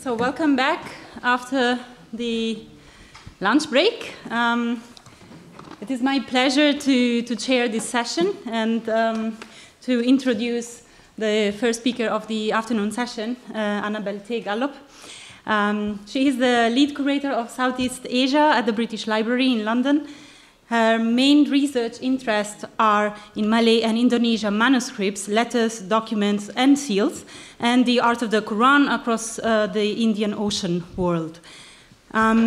So welcome back after the lunch break. It is my pleasure to chair this session and to introduce the first speaker of the afternoon session, Annabel Gallop. She is the lead curator of Southeast Asia at the British Library in London. Her main research interests are in Malay and Indonesian manuscripts, letters, documents, and seals, and the art of the Quran across the Indian Ocean world.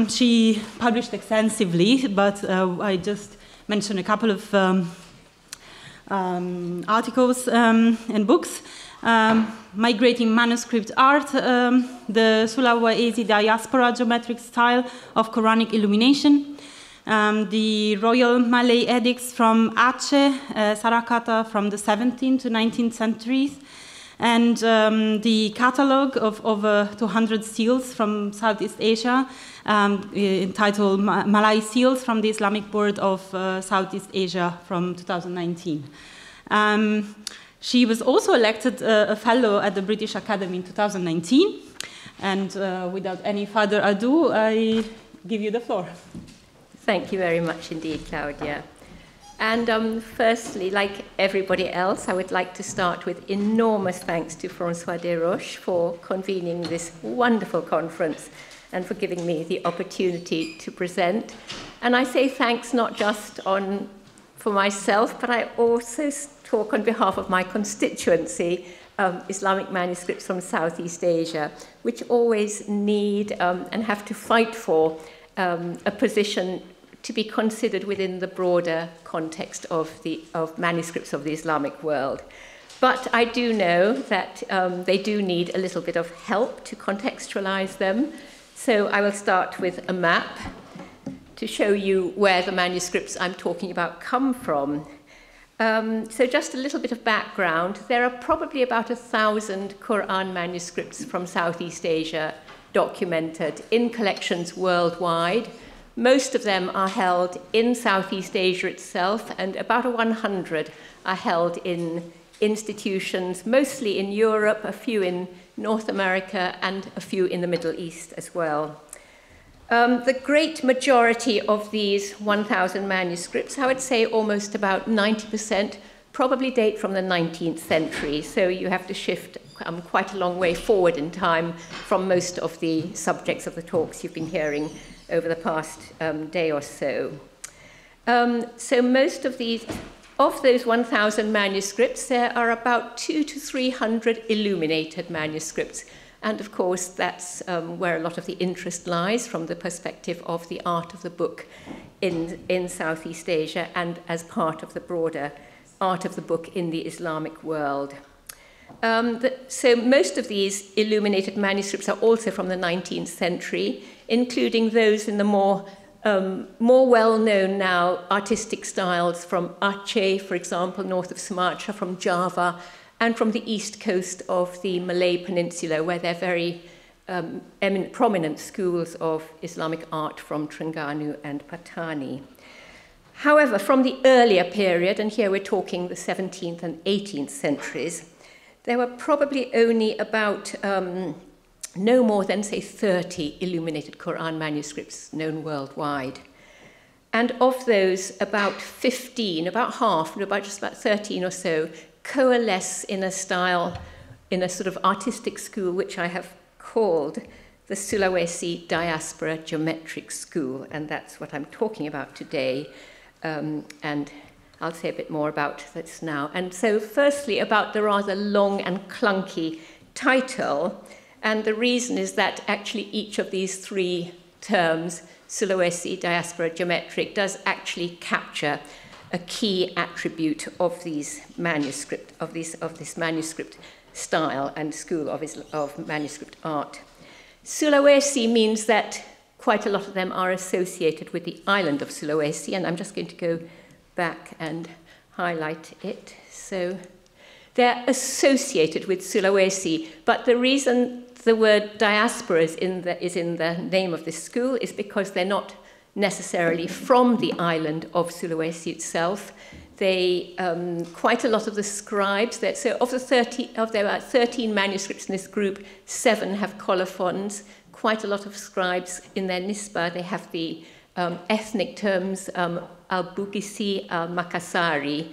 She published extensively, but I just mentioned a couple of articles and books. Migrating manuscript art, the Sulawesi diaspora geometric style of Qur'anic illumination, the royal Malay edicts from Aceh, Sarakata from the 17th to 19th centuries, and the catalogue of over 200 seals from Southeast Asia, entitled Malay Seals from the Islamic Board of Southeast Asia from 2019. She was also elected a fellow at the British Academy in 2019. And without any further ado, I give you the floor. Thank you very much indeed, Claudia. And firstly, like everybody else, I would like to start with enormous thanks to François Déroche for convening this wonderful conference and for giving me the opportunity to present. And I say thanks not just for myself, but I also talk on behalf of my constituency, Islamic manuscripts from Southeast Asia, which always need and have to fight for a position to be considered within the broader context of manuscripts of the Islamic world. But I do know that they do need a little bit of help to contextualize them. So I will start with a map to show you where the manuscripts I'm talking about come from. So just a little bit of background. There are probably about 1,000 Quran manuscripts from Southeast Asia documented in collections worldwide. Most of them are held in Southeast Asia itself, and about 100 are held in institutions, mostly in Europe, a few in North America, and a few in the Middle East as well. The great majority of these 1,000 manuscripts, I would say almost about 90%, probably date from the 19th century. So you have to shift quite a long way forward in time from most of the subjects of the talks you've been hearing over the past day or so. So most of those 1,000 manuscripts, there are about 200 to 300 illuminated manuscripts. And of course, that's where a lot of the interest lies from the perspective of the art of the book in Southeast Asia and as part of the broader art of the book in the Islamic world. So most of these illuminated manuscripts are also from the 19th century, including those in the more well-known now artistic styles from Aceh, for example, north of Sumatra, from Java, and from the east coast of the Malay Peninsula, where there are very prominent schools of Islamic art from Terengganu and Patani. However, from the earlier period, and here we're talking the 17th and 18th centuries, there were probably only about no more than, say, 30 illuminated Quran manuscripts known worldwide. And of those, about 15, about half, just about 13 or so, coalesce in a style, in a sort of artistic school, which I have called the Sulawesi Diaspora Geometric School, and that's what I'm talking about today. And I'll say a bit more about this now. And so firstly, about the rather long and clunky title, and the reason is that actually each of these three terms, Sulawesi Diaspora Geometric, does actually capture a key attribute of these manuscript, of this manuscript style and school of manuscript art. Sulawesi means that quite a lot of them are associated with the island of Sulawesi, and I'm just going to go back and highlight it. So they're associated with Sulawesi, but the reason the word diaspora is in the name of this school is because they're not necessarily from the island of Sulawesi itself. Quite a lot of the scribes, so there are 13 manuscripts in this group, 7 have colophons. Quite a lot of scribes in their nisba, they have the ethnic terms al-Bugisi, al-Makassari,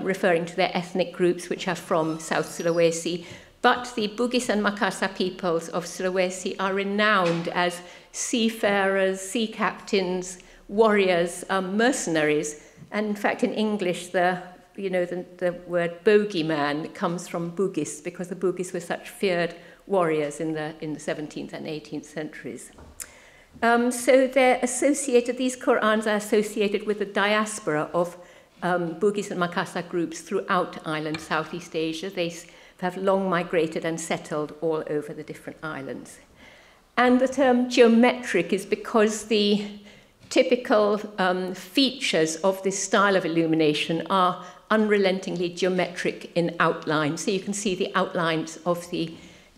referring to their ethnic groups which are from South Sulawesi. But the Bugis and Makassar peoples of Sulawesi are renowned as seafarers, sea captains, warriors, mercenaries. And in fact, in English, the word bogeyman comes from Bugis, because the Bugis were such feared warriors in the 17th and 18th centuries. So they're associated, these Qur'ans are associated with the diaspora of Bugis and Makassar groups throughout island Southeast Asia. They have long migrated and settled all over the different islands. And the term geometric is because the typical features of this style of illumination are unrelentingly geometric in outline. So you can see the outlines of the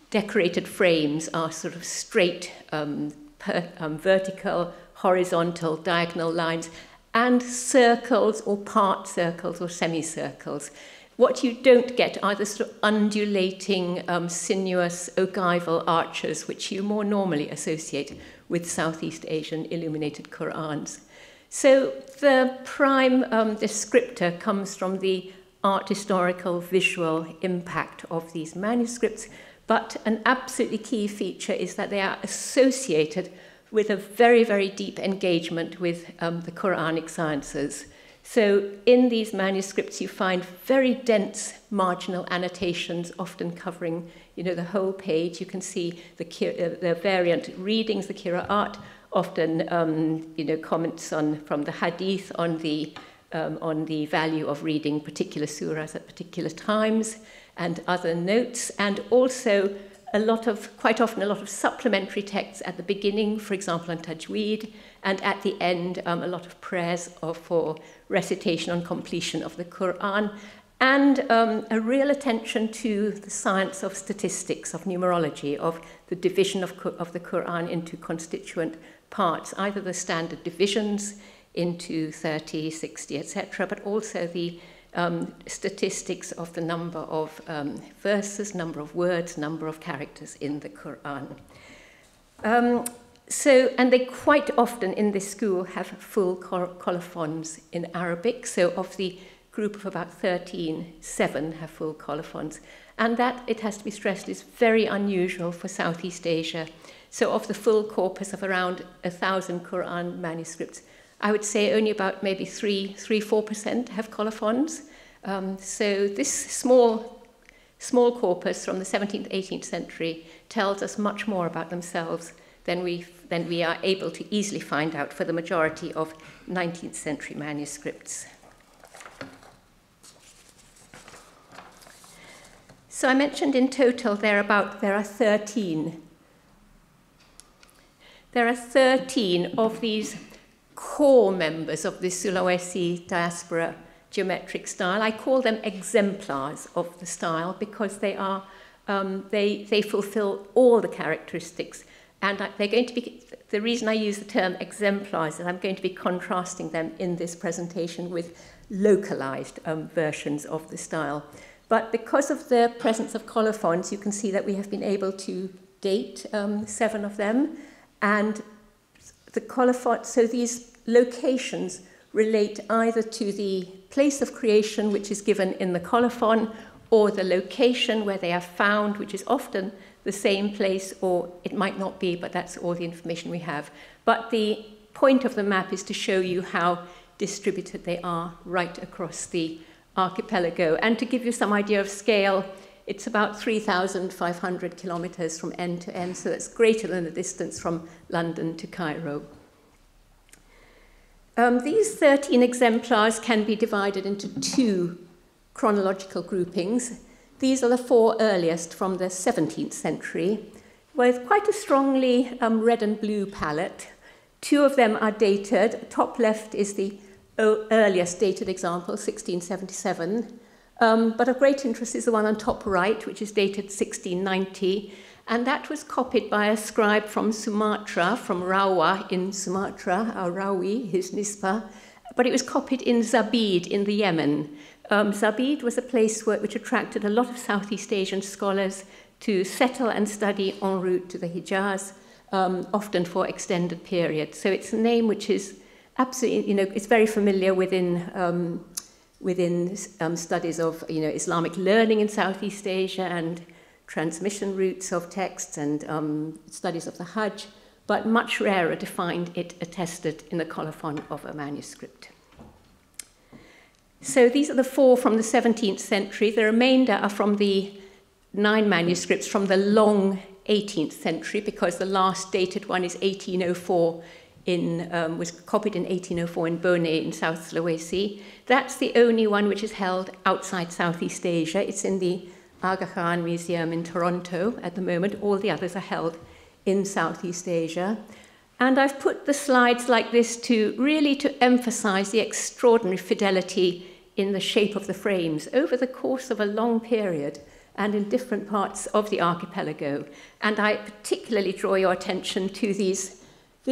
decorated frames are sort of straight, vertical, horizontal, diagonal lines, and circles or part circles or semicircles. What you don't get are the sort of undulating, sinuous, ogival arches, which you more normally associate with Southeast Asian illuminated Qur'ans. So the prime descriptor comes from the art historical visual impact of these manuscripts, but an absolutely key feature is that they are associated with a very, very deep engagement with the Qur'anic sciences. So in these manuscripts, you find very dense marginal annotations, often covering, the whole page. You can see the variant readings, the qira'at, often, comments from the hadith on the value of reading particular surahs at particular times, and other notes, and also quite often a lot of supplementary texts at the beginning, for example, on tajweed, and at the end, a lot of prayers for recitation on completion of the Quran, and a real attention to the science of statistics, of numerology, of the division of the Quran into constituent parts, either the standard divisions into 30, 60, etc., but also the statistics of the number of verses, number of words, number of characters in the Quran. And they quite often in this school have full colophons in Arabic. So of the group of about 13, 7 have full colophons. And that, it has to be stressed, is very unusual for Southeast Asia. So of the full corpus of around 1,000 Quran manuscripts, I would say only about maybe 3-4% have colophons. So this small corpus from the 17th, 18th century tells us much more about themselves than we are able to easily find out for the majority of 19th century manuscripts. So I mentioned in total there are 13. There are 13 of these core members of the Sulawesi diaspora geometric style. I call them exemplars of the style because they are they fulfill all the characteristics, and they're going to be. The reason I use the term exemplars is I'm going to be contrasting them in this presentation with localized versions of the style. But because of the presence of colophons, you can see that we have been able to date 7 of them, and the colophon. So these locations relate either to the place of creation, which is given in the colophon, or the location where they are found, which is often the same place, or it might not be, but that's all the information we have. But the point of the map is to show you how distributed they are right across the archipelago. And to give you some idea of scale, it's about 3,500 kilometers from end to end, so that's greater than the distance from London to Cairo. These 13 exemplars can be divided into 2 chronological groupings. These are the 4 earliest from the 17th century, with quite a strongly red and blue palette. 2 of them are dated. Top left is the earliest dated example, 1677. But of great interest is the one on top right, which is dated 1690. And that was copied by a scribe from Sumatra, from Rawa in Sumatra, or Rawi, his nisba. but it was copied in Zabid in the Yemen. Zabid was a place which attracted a lot of Southeast Asian scholars to settle and study en route to the Hijaz, often for extended periods. So it's a name which is absolutely, it's very familiar within studies of, Islamic learning in Southeast Asia and transmission routes of texts and studies of the Hajj, but much rarer to find it attested in the colophon of a manuscript. So these are the 4 from the 17th century. The remainder are from the 9 manuscripts from the long 18th century, because the last dated one is 1804 was copied in 1804 in Bone in South Sulawesi. That's the only one which is held outside Southeast Asia. It's in the Aga Khan Museum in Toronto at the moment. All the others are held in Southeast Asia. And I've put the slides like this to emphasize the extraordinary fidelity in the shape of the frames over the course of a long period and in different parts of the archipelago. And I particularly draw your attention to this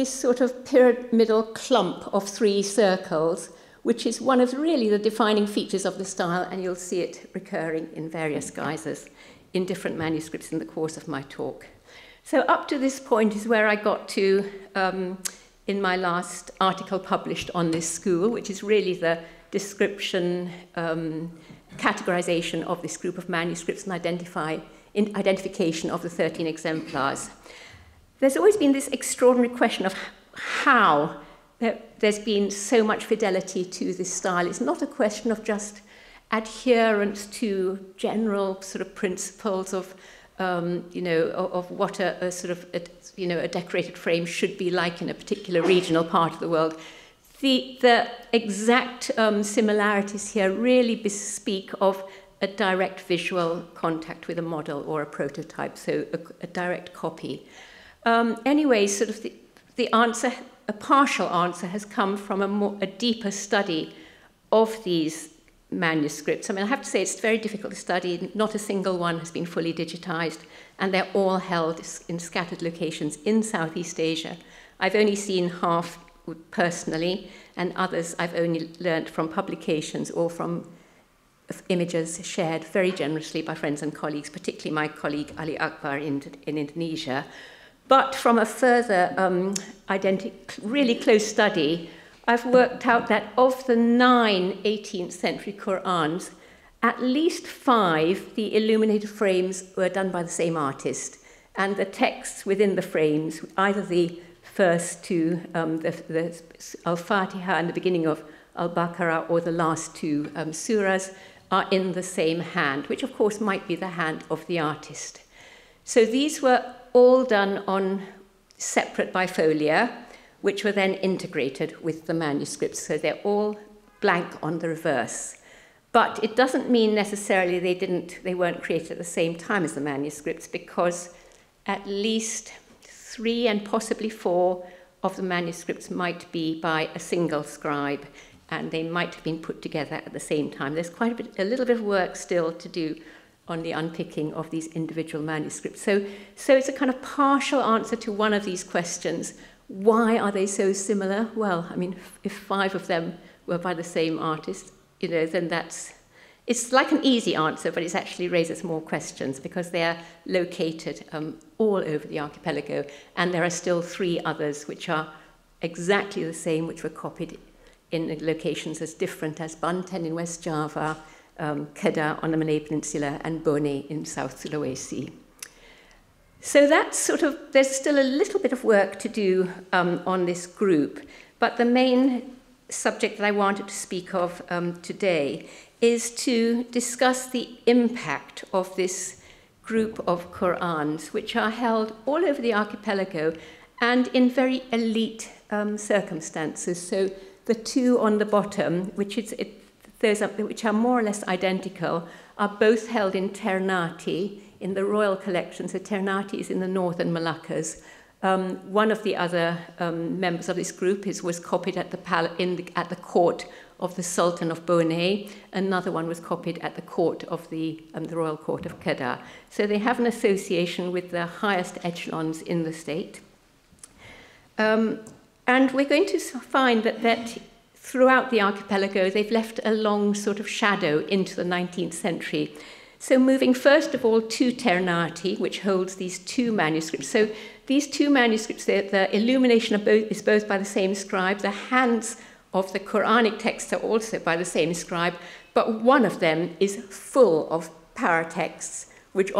sort of pyramidal clump of 3 circles, which is one of really the defining features of the style, and you'll see it recurring in various guises in different manuscripts in the course of my talk. So up to this point is where I got to in my last article published on this school, which is really the description, categorization of this group of manuscripts and identification of the 13 exemplars. There's always been this extraordinary question of how there's been so much fidelity to this style. It's not a question of just adherence to general sort of principles of of what a sort of a decorated frame should be like in a particular regional part of the world. The exact similarities here really bespeak of a direct visual contact with a model or a prototype, so a direct copy. Anyway, sort of the answer, a partial answer, has come from a deeper study of these manuscripts. I mean, I have to say it's very difficult to study. Not a single one has been fully digitized, and they're all held in scattered locations in Southeast Asia. I've only seen half personally, and others I've only learnt from publications or from images shared very generously by friends and colleagues, particularly my colleague Ali Akbar in Indonesia. But from a further really close study, I've worked out that of the 9 18th century Qur'ans, at least 5, the illuminated frames were done by the same artist, and the texts within the frames, either the first 2, the Al-Fatiha and the beginning of Al-Baqarah, or the last 2 surahs, are in the same hand, which of course might be the hand of the artist. So these were all done on separate bifolia, which were then integrated with the manuscripts. So they're all blank on the reverse. But it doesn't mean necessarily they weren't created at the same time as the manuscripts, because at least 3 and possibly 4 of the manuscripts might be by a single scribe, and they might have been put together at the same time. There's quite a little bit of work still to do on the unpicking of these individual manuscripts. So it's a kind of partial answer to one of these questions. Why are they so similar? Well, I mean, if 5 of them were by the same artist, then it's like an easy answer, but it actually raises more questions because they are located all over the archipelago, and there are still 3 others which are exactly the same, which were copied in locations as different as Banten in West Java, Kedah on the Malay Peninsula, and Bone in South Sulawesi. So that's there's still a little bit of work to do on this group, but the main subject that I wanted to speak of today is to discuss the impact of this group of Qur'ans, which are held all over the archipelago and in very elite circumstances. So the 2 on the bottom, which are more or less identical, are both held in Ternate, in the royal collection. So Ternate is in the northern Moluccas. One of the other members of this group was copied at the court of the Sultan of Bone. Another one was copied at the court of the royal court of Kedah. So they have an association with the highest echelons in the state. And we're going to find that throughout the archipelago, they've left a long sort of shadow into the 19th century. So moving first of all to Terengganu, which holds these two manuscripts. So these two manuscripts, the illumination is both by the same scribe. The hands of the Quranic texts are also by the same scribe, but one of them is full of paratexts, which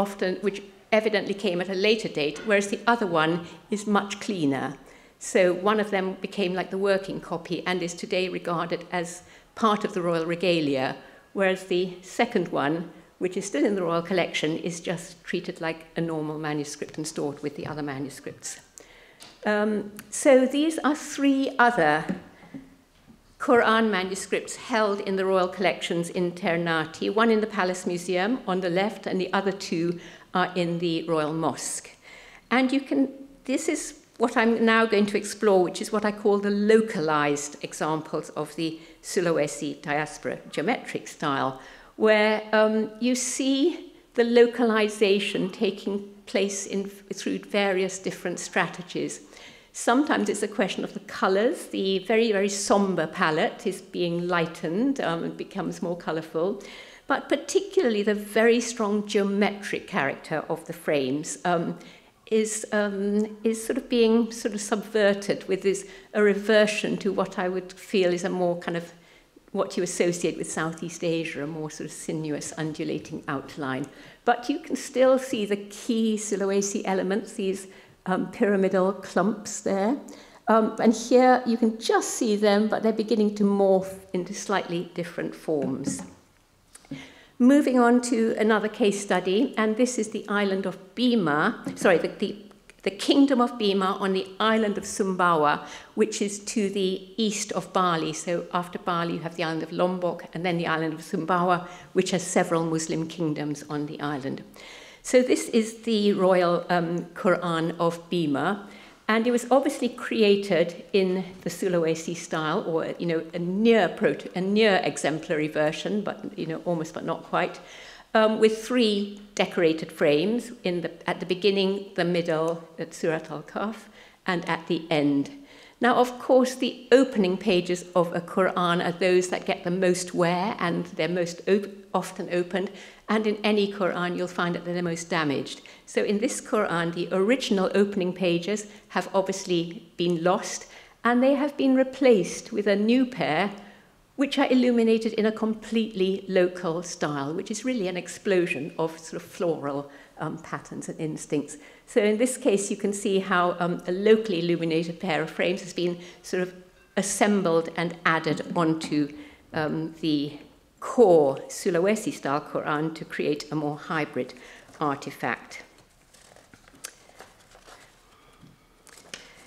evidently came at a later date, whereas the other one is much cleaner. So one of them became like the working copy and is today regarded as part of the royal regalia, whereas the second one, which is still in the royal collection, is just treated like a normal manuscript and stored with the other manuscripts. So these are three other Quran manuscripts held in the royal collections in Terengganu, one in the Palace Museum on the left, and the other two are in the Royal Mosque. And this is what I'm now going to explore, which is what I call the localized examples of the Sulawesi diaspora geometric style, where you see the localization taking place through various different strategies. Sometimes it's a question of the colors. The very, very somber palette is being lightened and becomes more colorful. But particularly the very strong geometric character of the frames is sort of being sort of subverted with a reversion to what I would feel is a more kind of what you associate with Southeast Asia, a more sort of sinuous, undulating outline. But you can still see the key Sulawesi elements, these pyramidal clumps there. And here you can just see them, but they're beginning to morph into slightly different forms. Moving on to another case study, and this is the island of Bima, the kingdom of Bima on the island of Sumbawa, which is to the east of Bali. So after Bali, you have the island of Lombok, and then the island of Sumbawa, which has several Muslim kingdoms on the island. So this is the royal Quran of Bima, and it was obviously created in the Sulawesi style, or a near exemplary version, but almost but not quite, with three decorated frames at the beginning, the middle, at Surat al-Kahf, and at the end. Now, of course, the opening pages of a Quran are those that get the most wear, and they're most often opened. And in any Quran, you'll find that they're the most damaged. So in this Quran, the original opening pages have obviously been lost, and they have been replaced with a new pair, which are illuminated in a completely local style, which is really an explosion of sort of floral patterns and instincts. So in this case, you can see how a locally illuminated pair of frames has been sort of assembled and added onto the core Sulawesi-style Quran to create a more hybrid artifact.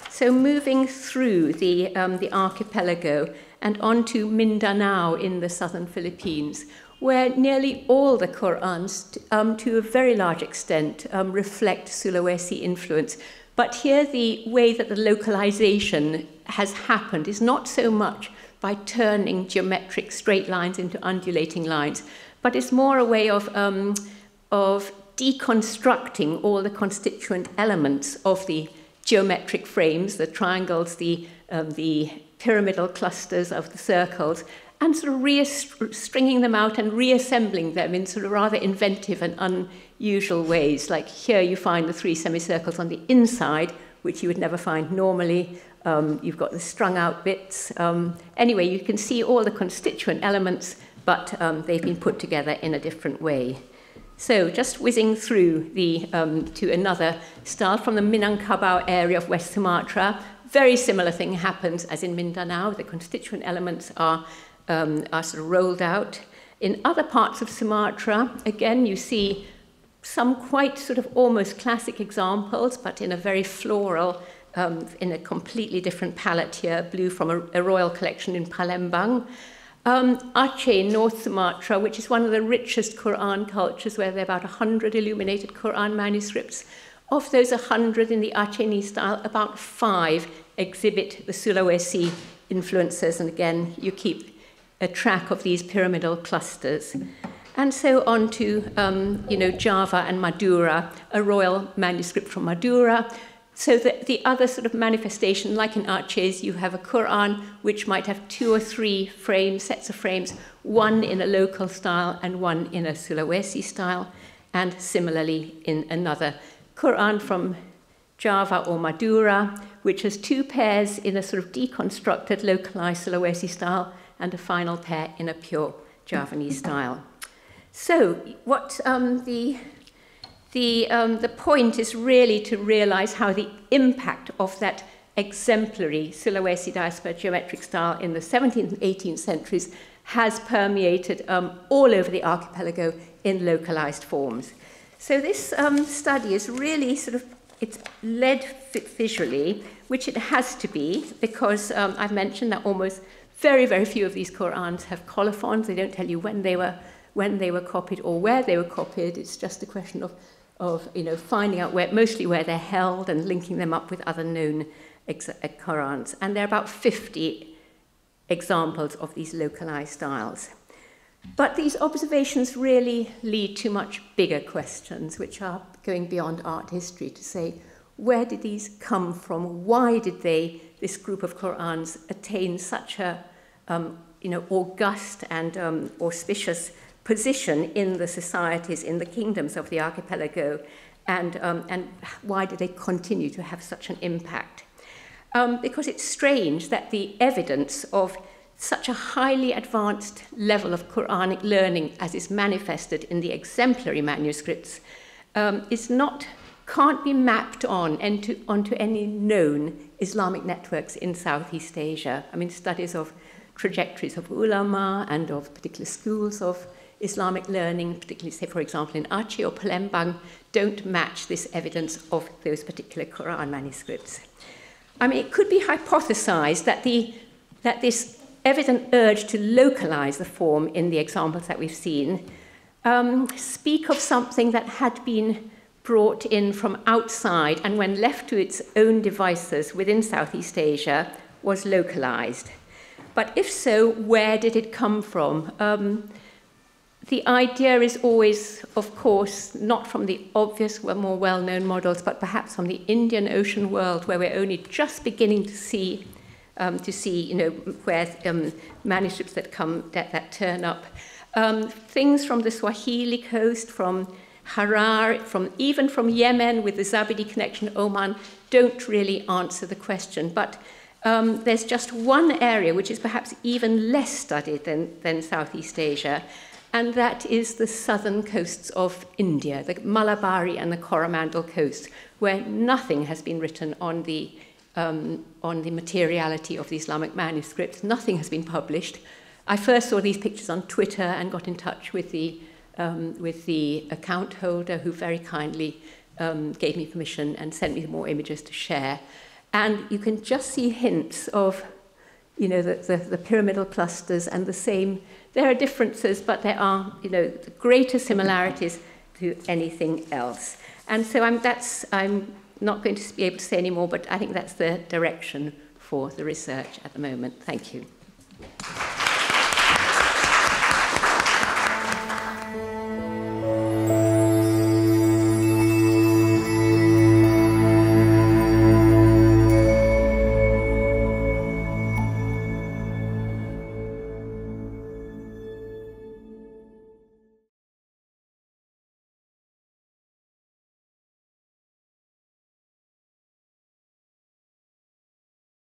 So moving through the archipelago and onto Mindanao in the southern Philippines, where nearly all the Qurans, to a very large extent, reflect Sulawesi influence. But here the way that the localization has happened is not so much by turning geometric straight lines into undulating lines, but it's more a way of deconstructing all the constituent elements of the geometric frames, the triangles, the pyramidal clusters of the circles, and sort of stringing them out and reassembling them in sort of rather inventive and unusual ways. Like here you find the three semicircles on the inside, which you would never find normally. You've got the strung out bits. Anyway, you can see all the constituent elements, but they've been put together in a different way. So just whizzing through to another style from the Minangkabau area of West Sumatra. Very similar thing happens as in Mindanao. The constituent elements are sort of rolled out. In other parts of Sumatra, again, you see some quite sort of almost classic examples, but in a very floral, in a completely different palette here, blue from a royal collection in Palembang. Aceh, North Sumatra, which is one of the richest Quran cultures, where there are about 100 illuminated Quran manuscripts. Of those 100 in the Aceh style, about 5 exhibit the Sulawesi influences, and again, you keep a track of these pyramidal clusters. And so on to Java and Madura, a royal manuscript from Madura, So the other sort of manifestation, like in arches, you have a Quran which might have 2 or 3 frames, sets of frames, one in a local style and one in a Sulawesi style, and similarly in another Quran from Java or Madura, which has 2 pairs in a sort of deconstructed, localized Sulawesi style, and a final pair in a pure Javanese style. So what the point is really to realize how the impact of that exemplary Sulawesi diaspora geometric style in the 17th and 18th centuries has permeated all over the archipelago in localized forms. So this study is really sort of, it's led visually, which it has to be, because I've mentioned that almost very, very few of these Qur'ans have colophons. They don't tell you when they were copied or where they were copied. It's just a question of finding out mostly where they're held and linking them up with other known Qur'ans. And there are about 50 examples of these localized styles. But these observations really lead to much bigger questions, which are going beyond art history, to say, where did these come from? Why did this group of Qur'ans attain such a august and auspicious position in the societies, in the kingdoms of the archipelago, and why do they continue to have such an impact? Because it's strange that the evidence of such a highly advanced level of Quranic learning as is manifested in the exemplary manuscripts can't be mapped onto any known Islamic networks in Southeast Asia. I mean, studies of trajectories of ulama and of particular schools of Islamic learning, particularly, say, for example, in Aceh or Palembang, don't match this evidence of those particular Quran manuscripts. I mean, it could be hypothesized that this evident urge to localize the form in the examples that we've seen speak of something that had been brought in from outside and when left to its own devices within Southeast Asia was localized. But if so, where did it come from? The idea is always, of course, not from the obvious, more well-known models, but perhaps from the Indian Ocean world, where we're only just beginning to see where manuscripts that turn up. Things from the Swahili coast, from Harar, even from Yemen with the Zabidi connection, Oman, don't really answer the question. But there's just one area which is perhaps even less studied than Southeast Asia, and that is the southern coasts of India, the Malabari and the Coromandel coast, where nothing has been written on the materiality of the Islamic manuscripts. Nothing has been published. I first saw these pictures on Twitter and got in touch with the account holder, who very kindly gave me permission and sent me more images to share. And you can just see hints of, the pyramidal clusters and the same. There are differences, but there are, greater similarities to anything else. And so I'm not going to be able to say any more, but I think that's the direction for the research at the moment. Thank you.